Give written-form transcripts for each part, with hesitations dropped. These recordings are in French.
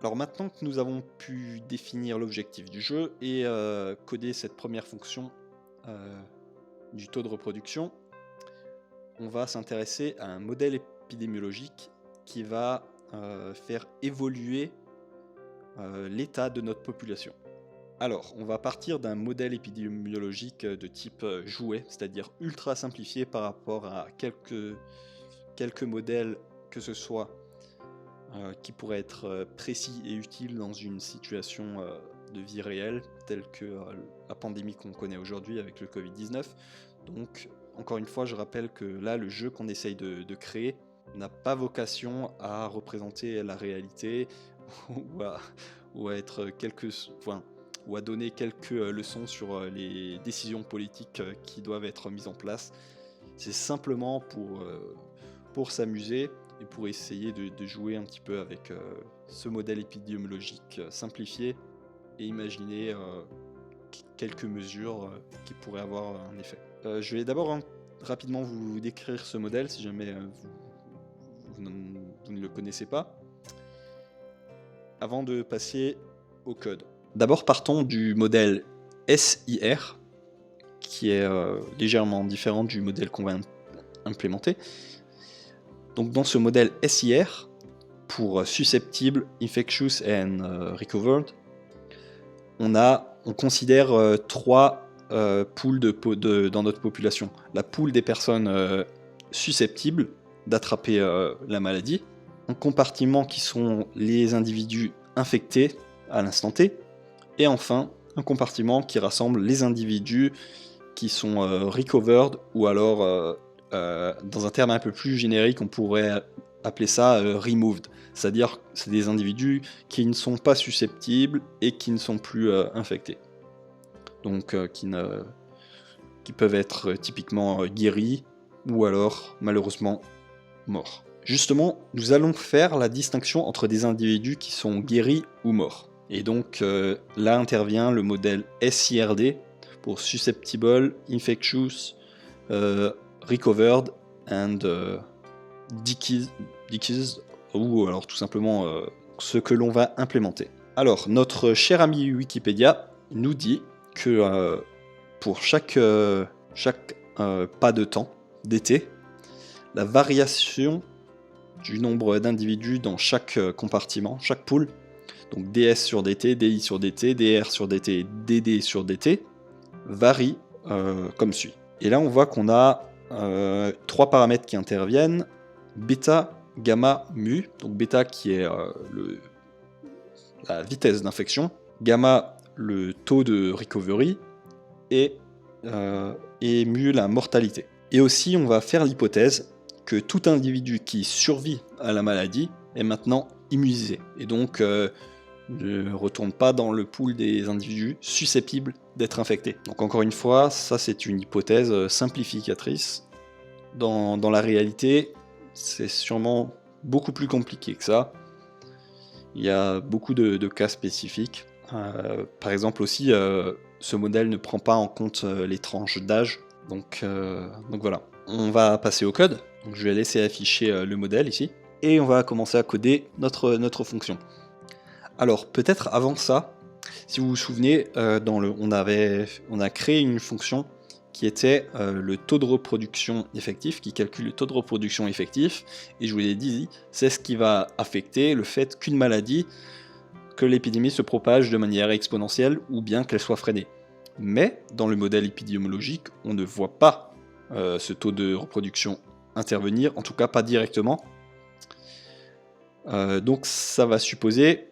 Alors maintenant que nous avons pu définir l'objectif du jeu et coder cette première fonction euh, du taux de reproduction, on va s'intéresser à un modèle épidémiologique qui va faire évoluer l'état de notre population. Alors, on va partir d'un modèle épidémiologique de type jouet, c'est-à-dire ultra simplifié par rapport à quelques modèles que ce soit qui pourraient être précis et utiles dans une situation de vie réelle, telle que la pandémie qu'on connaît aujourd'hui avec le Covid-19. Donc, encore une fois, je rappelle que là, le jeu qu'on essaye de créer n'a pas vocation à représenter la réalité ou à être ou à donner quelques leçons sur les décisions politiques qui doivent être mises en place. C'est simplement pour s'amuser et pour essayer de jouer un petit peu avec ce modèle épidémiologique simplifié et imaginer quelques mesures qui pourraient avoir un effet. Je vais d'abord rapidement vous décrire ce modèle si jamais vous ne le connaissez pas, avant de passer au code. D'abord partons du modèle SIR, qui est légèrement différent du modèle qu'on va implémenter. Donc dans ce modèle SIR, pour susceptible, infectious and recovered, on considère trois pools dans notre population. La pool des personnes susceptibles d'attraper la maladie, un compartiment qui sont les individus infectés à l'instant T, et enfin un compartiment qui rassemble les individus qui sont recovered, ou alors dans un terme un peu plus générique, on pourrait appeler ça removed, c'est-à-dire que c'est des individus qui ne sont pas susceptibles et qui ne sont plus infectés. Donc qui peuvent être typiquement guéris ou alors malheureusement morts. Justement, nous allons faire la distinction entre des individus qui sont guéris ou morts. Et donc là intervient le modèle SIRD pour Susceptible, Infectious, Recovered and Decreased, ou alors tout simplement ce que l'on va implémenter. Alors, notre cher ami Wikipédia nous dit que pour chaque pas de temps d'été, la variation du nombre d'individus dans chaque compartiment, chaque pool, donc DS sur DT, DI sur DT, DR sur DT, DD sur DT, varie comme suit. Et là, on voit qu'on a trois paramètres qui interviennent: bêta, gamma, mu. Donc bêta qui est la vitesse d'infection, gamma le taux de recovery, et mu la mortalité. Et aussi, on va faire l'hypothèse que tout individu qui survit à la maladie est maintenant immunisé, et donc ne retourne pas dans le pool des individus susceptibles d'être infectés. Donc encore une fois, ça c'est une hypothèse simplificatrice. Dans la réalité, c'est sûrement beaucoup plus compliqué que ça. Il y a beaucoup de cas spécifiques. Par exemple aussi, ce modèle ne prend pas en compte les tranches d'âge. Donc voilà. On va passer au code. Donc je vais laisser afficher le modèle ici. Et on va commencer à coder notre fonction. Alors peut-être avant ça, si vous vous souvenez, on a créé une fonction qui était le taux de reproduction effectif, qui calcule le taux de reproduction effectif, et je vous l'ai dit, c'est ce qui va affecter le fait qu'une maladie, que l'épidémie se propage de manière exponentielle ou bien qu'elle soit freinée. Mais dans le modèle épidémiologique, on ne voit pas ce taux de reproduction intervenir, en tout cas pas directement. Donc ça va supposer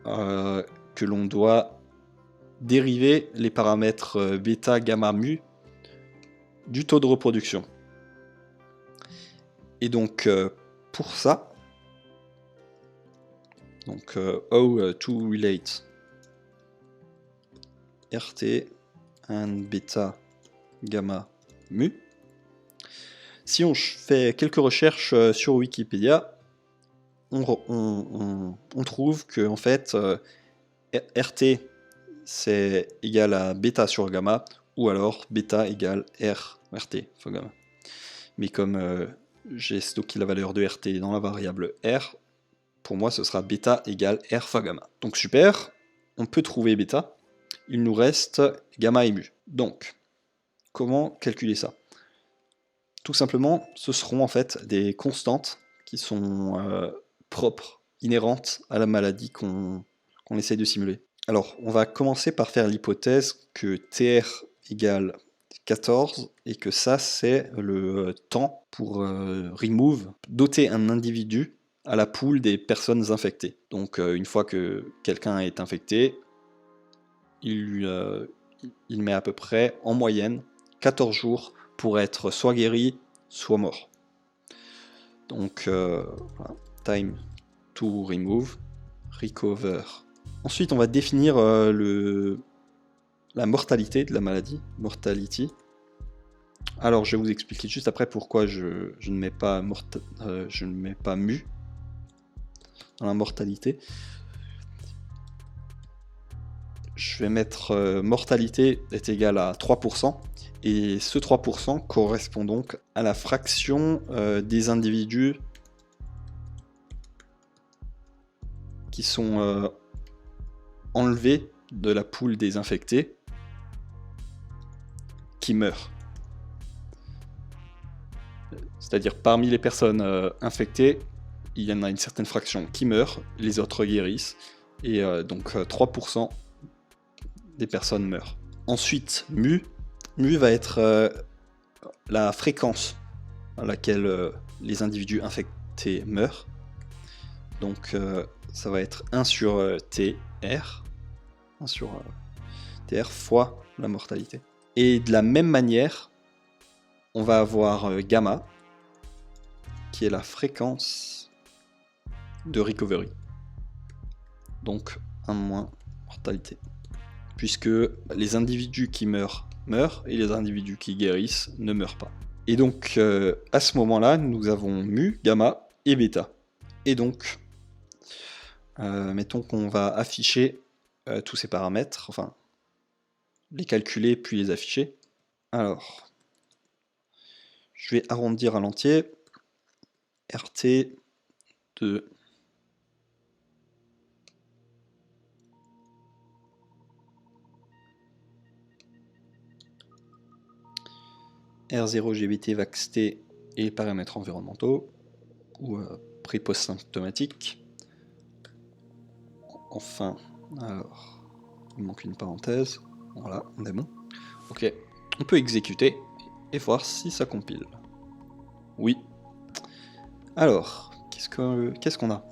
que l'on doit dériver les paramètres bêta, gamma, mu du taux de reproduction. Et donc pour ça, how to relate RT and bêta, gamma, mu. Si on fait quelques recherches sur Wikipédia, on trouve que en fait RT c'est égal à bêta sur gamma, ou alors bêta égale RT fois gamma. Mais comme j'ai stocké la valeur de RT dans la variable R, pour moi ce sera bêta égale R fois gamma. Donc super, on peut trouver bêta, il nous reste gamma et mu. Donc, comment calculer ça? Tout simplement, ce seront en fait des constantes qui sont propres, inhérentes à la maladie qu'on essaye de simuler. Alors, on va commencer par faire l'hypothèse que TR égale 14 et que ça c'est le temps pour remove, doter un individu à la pool des personnes infectées. Donc une fois que quelqu'un est infecté, il met à peu près en moyenne 14 jours pour être soit guéri, soit mort. Donc voilà. Time to remove, recover. Ensuite on va définir la mortalité de la maladie, mortality. Alors je vais vous expliquer juste après pourquoi je ne mets pas mu dans la mortalité. Je vais mettre mortalité est égale à 3%, et ce 3% correspond donc à la fraction des individus qui sont enlevés de la pool des infectés qui meurent. C'est-à-dire parmi les personnes infectées, il y en a une certaine fraction qui meurt, les autres guérissent, et donc 3% des personnes meurent. Ensuite, mu va être la fréquence à laquelle les individus infectés meurent. Donc ça va être 1 sur TR, 1 sur TR fois la mortalité. Et de la même manière, on va avoir gamma, qui est la fréquence de recovery. Donc 1 moins mortalité. Puisque les individus qui meurent, et les individus qui guérissent ne meurent pas. Et donc à ce moment-là, nous avons mu, gamma et bêta. Et donc, mettons qu'on va afficher tous ces paramètres, enfin, les calculer puis les afficher. Alors, je vais arrondir à l'entier. RT de R0 GBT VAXT et les paramètres environnementaux ou pré-post symptomatique. Enfin, alors, il manque une parenthèse. Voilà, on est bon. Ok, on peut exécuter et voir si ça compile. Oui. Alors, qu'est-ce qu'on a?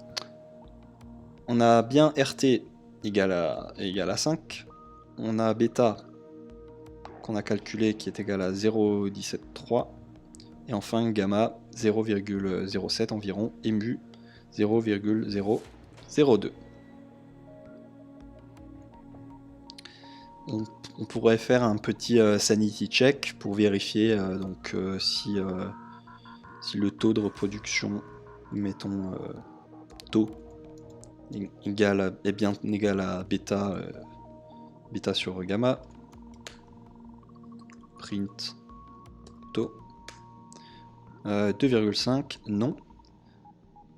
On a bien RT égale à 5. On a bêta qu'on a calculé qui est égal à 0,173. Et enfin gamma 0,07 environ et mu 0,002. On pourrait faire un petit sanity check pour vérifier si le taux de reproduction, mettons taux, est bien égal à bêta, bêta sur gamma. Print taux 2,5, non.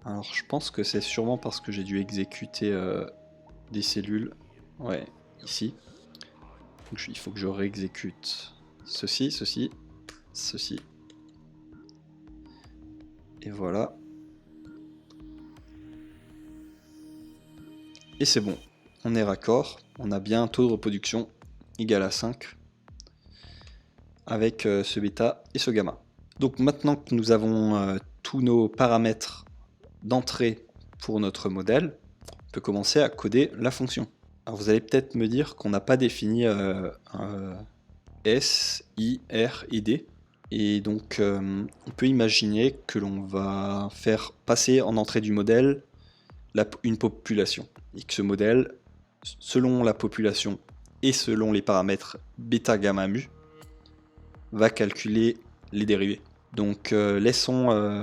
Alors je pense que c'est sûrement parce que j'ai dû exécuter des cellules. Ouais, ici. Donc, il faut que je réexécute ceci, ceci, ceci. Et voilà. Et c'est bon. On est raccord. On a bien un taux de reproduction égal à 5 avec ce bêta et ce gamma. Donc maintenant que nous avons tous nos paramètres d'entrée pour notre modèle, on peut commencer à coder la fonction. Alors vous allez peut-être me dire qu'on n'a pas défini S, I, R et D. Et donc on peut imaginer que l'on va faire passer en entrée du modèle une population. Et que ce modèle, selon la population et selon les paramètres bêta, gamma, mu, va calculer les dérivés. Donc laissons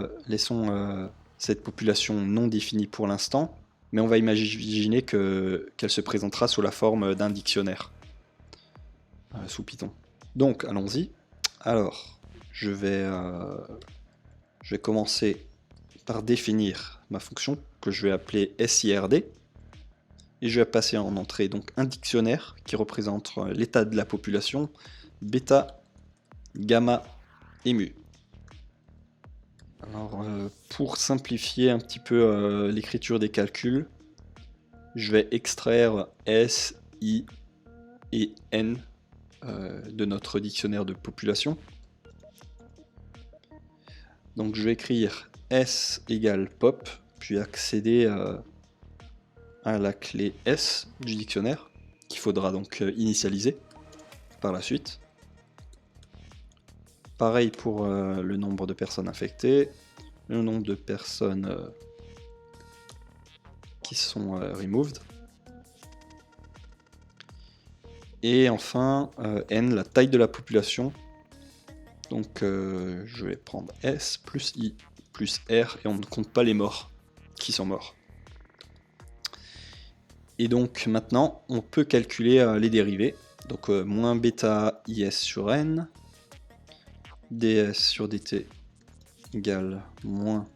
cette population non définie pour l'instant, mais on va imaginer qu'elle se présentera sous la forme d'un dictionnaire sous Python. Donc allons-y. Alors, je vais commencer par définir ma fonction que je vais appeler SIRD. Et je vais passer en entrée donc un dictionnaire qui représente l'état de la population, bêta, gamma et mu. Alors, pour simplifier un petit peu l'écriture des calculs, je vais extraire S, I et N de notre dictionnaire de population. Donc je vais écrire S égale pop, puis accéder à la clé S du dictionnaire, qu'il faudra donc initialiser par la suite. Pareil pour le nombre de personnes infectées, le nombre de personnes qui sont removed. Et enfin, N, la taille de la population. Donc je vais prendre S plus I plus R et on ne compte pas les morts qui sont morts. Et donc maintenant, on peut calculer les dérivés. Donc moins bêta IS sur N, ds sur dt égale moins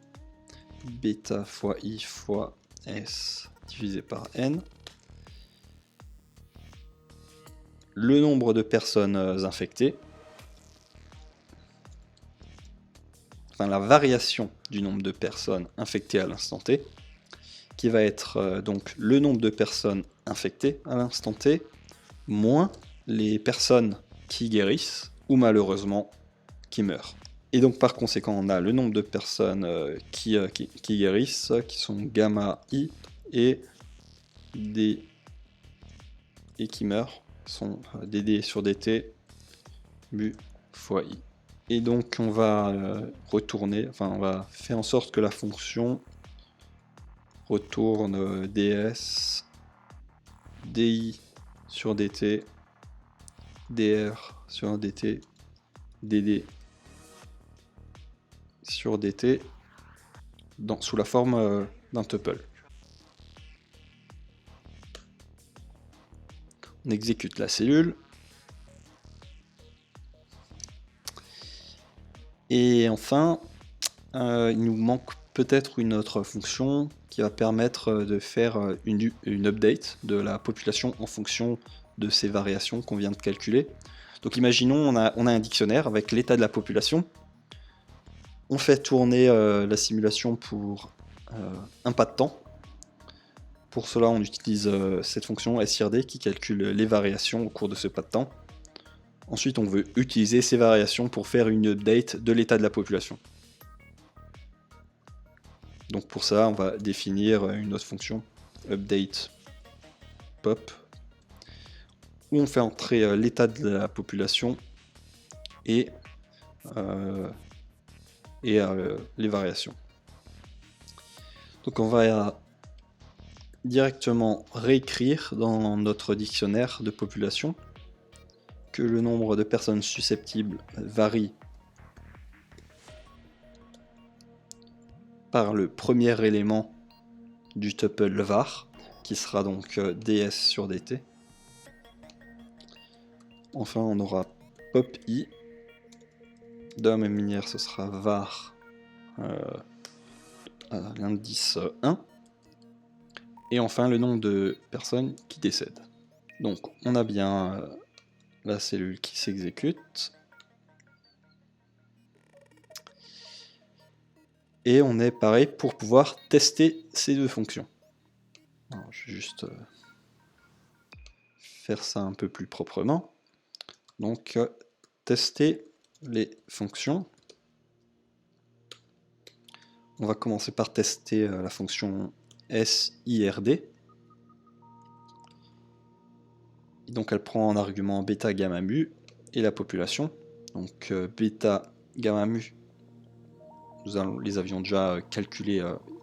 bêta fois I fois S divisé par N. Le nombre de personnes infectées, enfin la variation du nombre de personnes infectées à l'instant T, qui va être donc le nombre de personnes infectées à l'instant T, moins les personnes qui guérissent, ou malheureusement qui meurent. Et donc par conséquent, on a le nombre de personnes qui guérissent, qui sont gamma I, et D et qui meurent, sont dd sur dt, mu fois I. Et donc on va retourner, enfin on va faire en sorte que la fonction retourne ds, di sur dt, dr sur dt, dd sur dt sous la forme d'un tuple. On exécute la cellule. Et enfin, il nous manque peut-être une autre fonction qui va permettre de faire une update de la population en fonction de ces variations qu'on vient de calculer. Donc imaginons, on a un dictionnaire avec l'état de la population. On fait tourner la simulation pour un pas de temps. Pour cela, on utilise cette fonction SIRD qui calcule les variations au cours de ce pas de temps. Ensuite, on veut utiliser ces variations pour faire une update de l'état de la population. Donc pour ça, on va définir une autre fonction, update pop, où on fait entrer l'état de la population et les variations. Donc on va directement réécrire dans notre dictionnaire de population que le nombre de personnes susceptibles varie par le premier élément du tuple var, qui sera donc ds sur dt. Enfin, on aura pop i. De la même manière, ce sera var à l'indice 1. Et enfin, le nombre de personnes qui décèdent. Donc, on a bien la cellule qui s'exécute. Et on est pareil pour pouvoir tester ces deux fonctions. Alors, je vais juste faire ça un peu plus proprement. Donc, tester les fonctions. On va commencer par tester la fonction SIRD. Donc elle prend en argument bêta, gamma, mu et la population. Donc bêta, gamma, mu, nous les avions déjà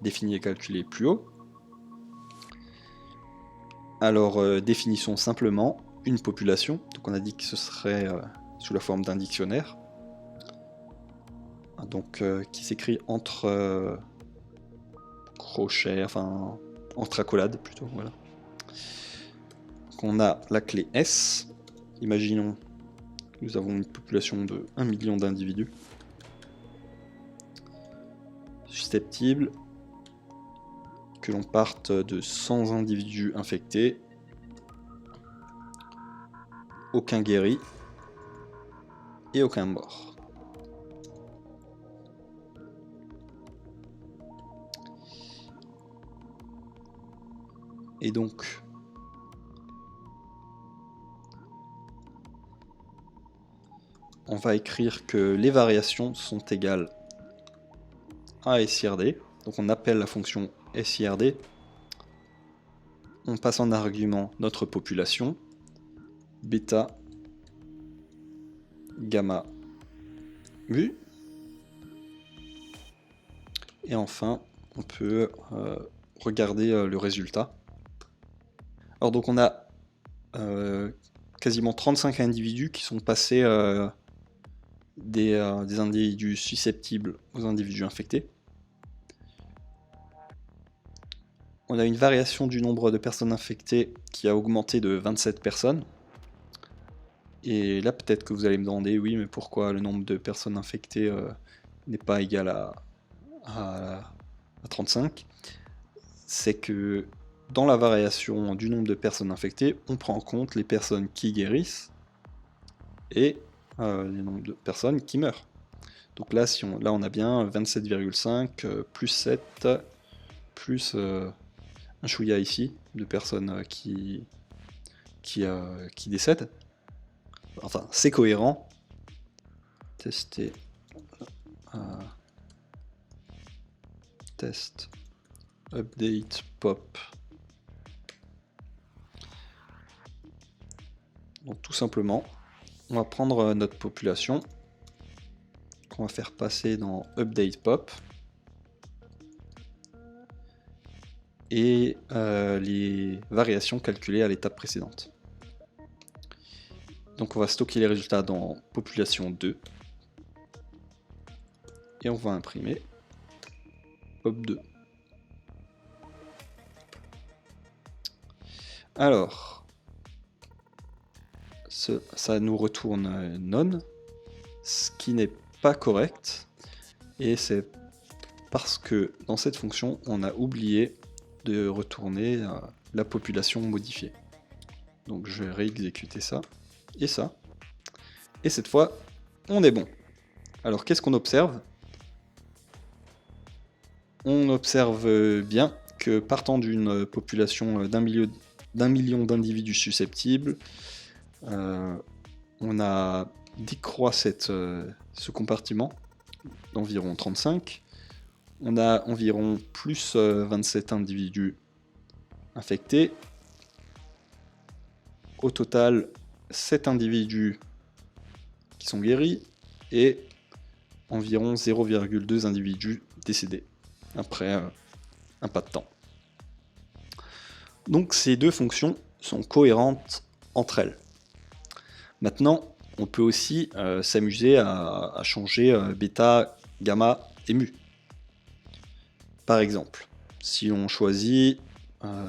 définis et calculés plus haut. Alors définissons simplement une population. Donc on a dit que ce serait sous la forme d'un dictionnaire. Donc qui s'écrit entre crochets, enfin entre accolades plutôt, voilà. Donc on a la clé S. Imaginons que nous avons une population de 1 million d'individus susceptibles, que l'on parte de 100 individus infectés, aucun guéri et aucun mort. Et donc, on va écrire que les variations sont égales à SIRD. Donc on appelle la fonction SIRD. On passe en argument notre population, bêta, gamma, mu. Et enfin, on peut regarder le résultat. Alors donc on a quasiment 35 individus qui sont passés des individus susceptibles aux individus infectés. On a une variation du nombre de personnes infectées qui a augmenté de 27 personnes. Et là, peut-être que vous allez me demander, oui, mais pourquoi le nombre de personnes infectées n'est pas égal à 35 ? C'est que dans la variation du nombre de personnes infectées, on prend en compte les personnes qui guérissent et le nombre de personnes qui meurent. Donc là, là on a bien 27,5 plus 7 plus un chouïa ici de personnes qui décèdent. Enfin, c'est cohérent. Tester. Test. Update pop. Donc tout simplement, on va prendre notre population qu'on va faire passer dans update pop et les variations calculées à l'étape précédente. Donc on va stocker les résultats dans population 2 et on va imprimer pop2. Alors, ça nous retourne none, ce qui n'est pas correct, et c'est parce que dans cette fonction, on a oublié de retourner la population modifiée. Donc je vais réexécuter ça, et cette fois, on est bon. Alors qu'est-ce qu'on observe ? On observe bien que partant d'une population d'un million d'individus susceptibles, on a décroît ce compartiment d'environ 35. On a environ plus 27 individus infectés. Au total, 7 individus qui sont guéris et environ 0,2 individus décédés après un pas de temps. Donc ces deux fonctions sont cohérentes entre elles. Maintenant, on peut aussi s'amuser à changer bêta, gamma et mu. Par exemple, si on choisit,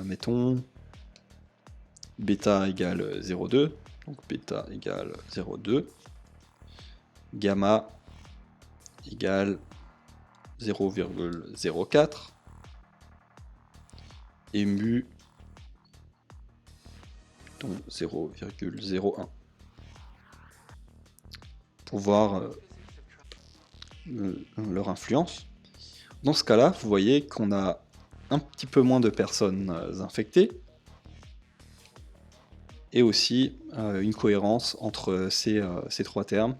mettons, bêta égale 0,2, donc bêta égale 0,2, gamma égale 0,04 et mu 0,01 pour voir leur influence. Dans ce cas-là, vous voyez qu'on a un petit peu moins de personnes infectées et aussi une cohérence entre ces trois termes.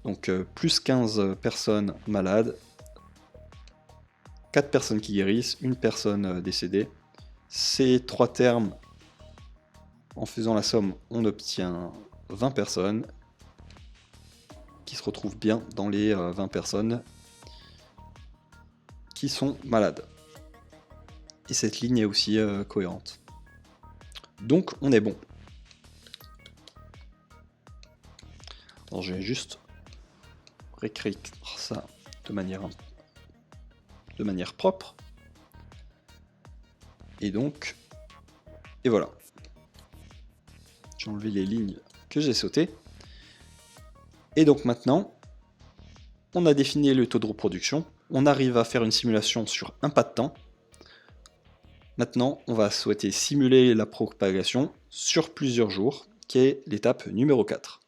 Donc plus 15 personnes malades, 4 personnes qui guérissent, une personne décédée. Ces trois termes, en faisant la somme, on obtient 20 personnes qui se retrouvent bien dans les 20 personnes qui sont malades. Et cette ligne est aussi cohérente. Donc on est bon. Alors je vais juste réécrire ça de manière propre. Et donc, et voilà. J'ai enlevé les lignes que j'ai sautées. Et donc maintenant, on a défini le taux de reproduction. On arrive à faire une simulation sur un pas de temps. Maintenant, on va souhaiter simuler la propagation sur plusieurs jours, qui est l'étape numéro 4.